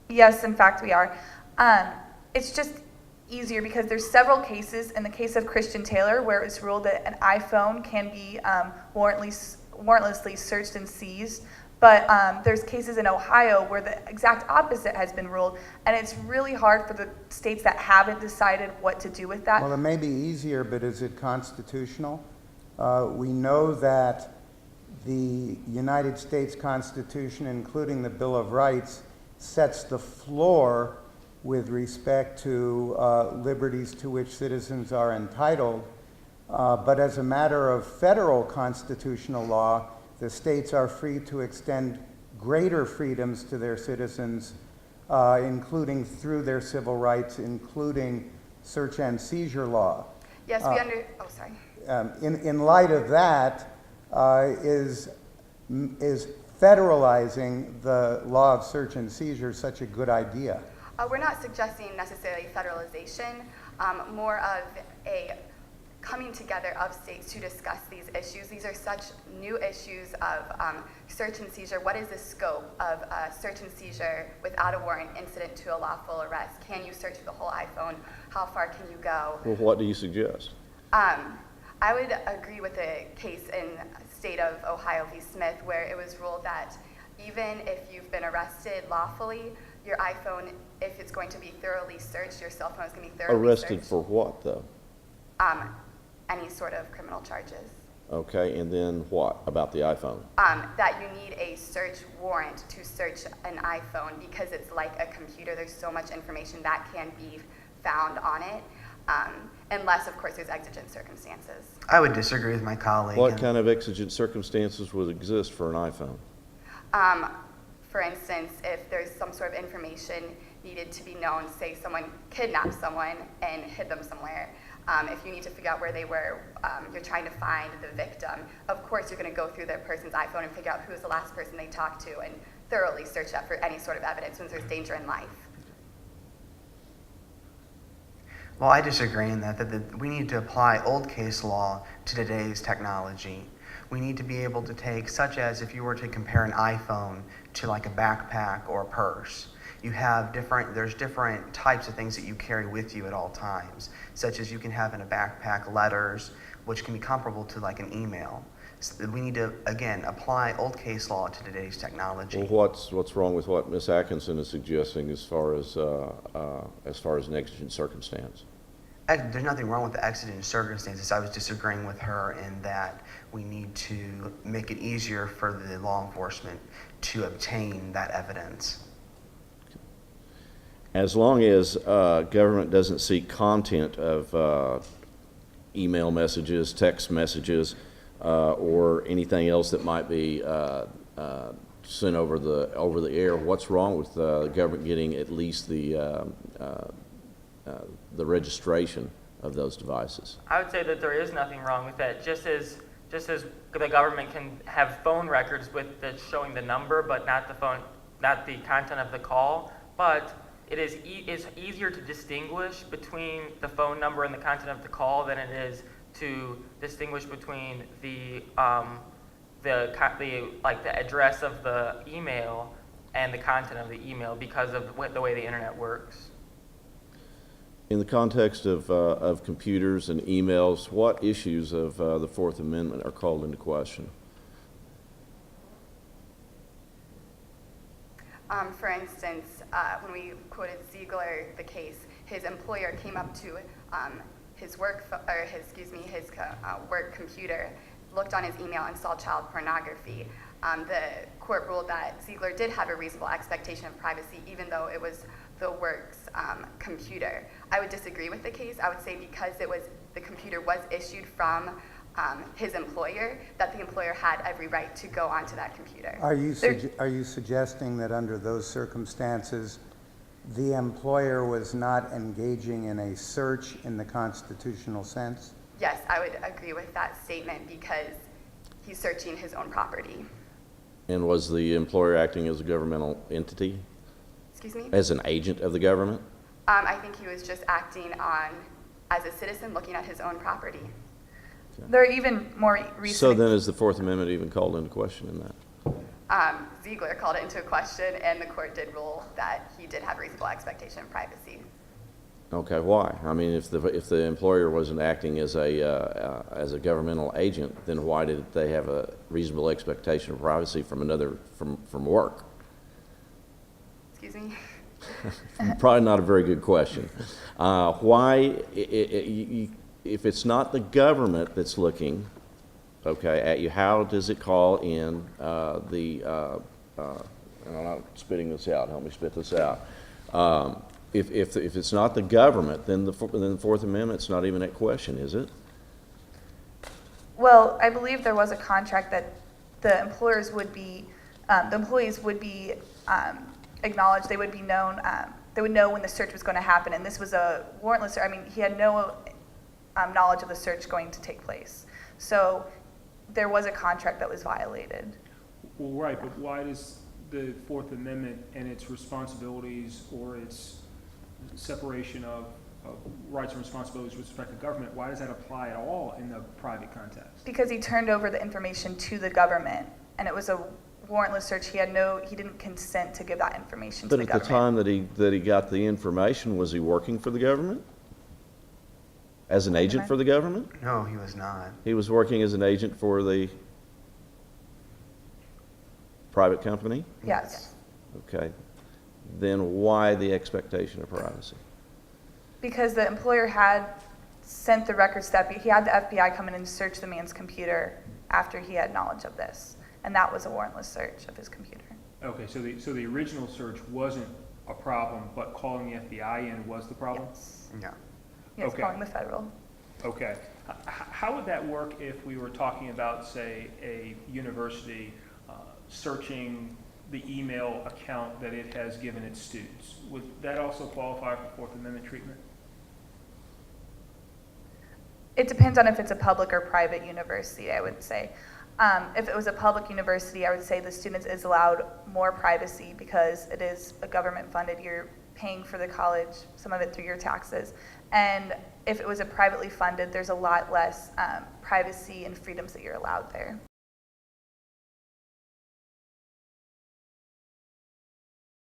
Yes, in fact, we are. It's just easier because there's several cases. In the case of Christian Taylor, where it was ruled that an iPhone can be warrantlessly searched and seized. But there's cases in Ohio where the exact opposite has been ruled, and it's really hard for the states that haven't decided what to do with that. Well, it may be easier, but is it constitutional? We know that the United States Constitution, including the Bill of Rights, sets the floor with respect to liberties to which citizens are entitled. But as a matter of federal constitutional law, the states are free to extend greater freedoms to their citizens, including through their civil rights, including search and seizure law. Yes, oh, sorry. In light of that, is federalizing the law of search and seizure such a good idea? We're not suggesting necessarily federalization, more of a coming together of states to discuss these issues. These are such new issues of search and seizure. What is the scope of search and seizure without a warrant incident to a lawful arrest? Can you search the whole iPhone? How far can you go? Well, what do you suggest? I would agree with the case in state of Ohio v. Smith, where it was ruled that even if you've been arrested lawfully, your iPhone, if it's going to be thoroughly searced, your cell phone is going to be thoroughly searched. Arrested for what, though? Any sort of criminal charges. Okay, and then what about the iPhone? That you need a search warrant to search an iPhone because it's like a computer. There's so much information that can be found on it, unless, of course, there's exigent circumstances. I would disagree with my colleague. What kind of exigent circumstances would exist for an iPhone? For instance, if there's some sort of information needed to be known, say someone kidnapped someone and hid them somewhere, if you need to figure out where they were, you're trying to find the victim, of course you're going to go through the person's iPhone and figure out who was the last person they talked to and thoroughly search that for any sort of evidence when there's danger in life. Well, I disagree in that we need to apply old case law to today's technology. We need to be able to take, such as if you were to compare an iPhone to like a backpack or a purse, there's different types of things that you carry with you at all times, such as you can have in a backpack letters, which can be comparable to like an email. So we need to, again, apply old case law to today's technology. Well, what's wrong with what Ms. Atkinson is suggesting as far as an exigent circumstance? There's nothing wrong with the exigent circumstances. I was disagreeing with her in that we need to make it easier for the law enforcement to obtain that evidence. As long as government doesn't seek content of email messages, text messages, or anything else that might be sent over the air, what's wrong with the government getting at least the registration of those devices? I would say that there is nothing wrong with that. Just as the government can have phone records with showing the number, but not the content of the call. But it's easier to distinguish between the phone number and the content of the call than it is to distinguish between the address of the email and the content of the email because of the way the internet works. In the context of computers and emails, what issues of the Fourth Amendment are called into question? For instance, when we quoted Ziegler, the case, his employer came up to his work computer, looked on his email and saw child pornography. The court ruled that Ziegler did have a reasonable expectation of privacy, even though it was the work's computer. I would disagree with the case. I would say because the computer was issued from his employer, that the employer had every right to go onto that computer. Are you suggesting that under those circumstances, the employer was not engaging in a search in the constitutional sense? Yes, I would agree with that statement because he's searching his own property. And was the employer acting as a governmental entity? Excuse me? As an agent of the government? I think he was just acting as a citizen looking at his own property. There are even more recent. So then is the Fourth Amendment even called into question in that? Ziegler called it into question, and the court did rule that he did have reasonable expectation of privacy. Okay, why? I mean, if the employer wasn't acting as a governmental agent, then why did they have a reasonable expectation of privacy from work? Excuse me? Probably not a very good question. Why, if it's not the government that's looking, okay, at you, how does it call in and I'm not spitting this out, help me spit this out. If it's not the government, then the Fourth Amendment's not even at question, is it? Well, I believe there was a contract that the employers would be, the employees would be acknowledged, they would be known, they would know when the search was going to happen, and this was a warrantless search. I mean, he had no knowledge of the search going to take place. So there was a contract that was violated. Well, right, but why does the Fourth Amendment and its responsibilities or its separation of rights and responsibilities with respect to government, why does that apply at all in the private context? Because he turned over the information to the government, and it was a warrantless search. He didn't consent to give that information to But the at the government. time that he got the information, was he working for the government? As an agent for the government? No, he was not. He was working as an agent for the private company? Yes, Okay. Then why the expectation of privacy? because the employer had sent the records to he had the FBI come in and search the man's computer after he had knowledge of this, and that was a warrantless search of his computer. Okay, so the original search wasn't a problem, but calling the FBI in was the problem? Yes, Yeah. yes, Okay. calling the federal. Okay. How would that work if we were talking about, say, a university searching the email account that it has given its students? Would that also qualify for Fourth Amendment treatment? It depends on if it's a public or private university, I would say. If it was a public university, I would say the students is allowed more privacy because it is a government funded. You're paying for the college, some of it through your taxes. And if it was a privately funded, there's a lot less privacy and freedoms that you're allowed there.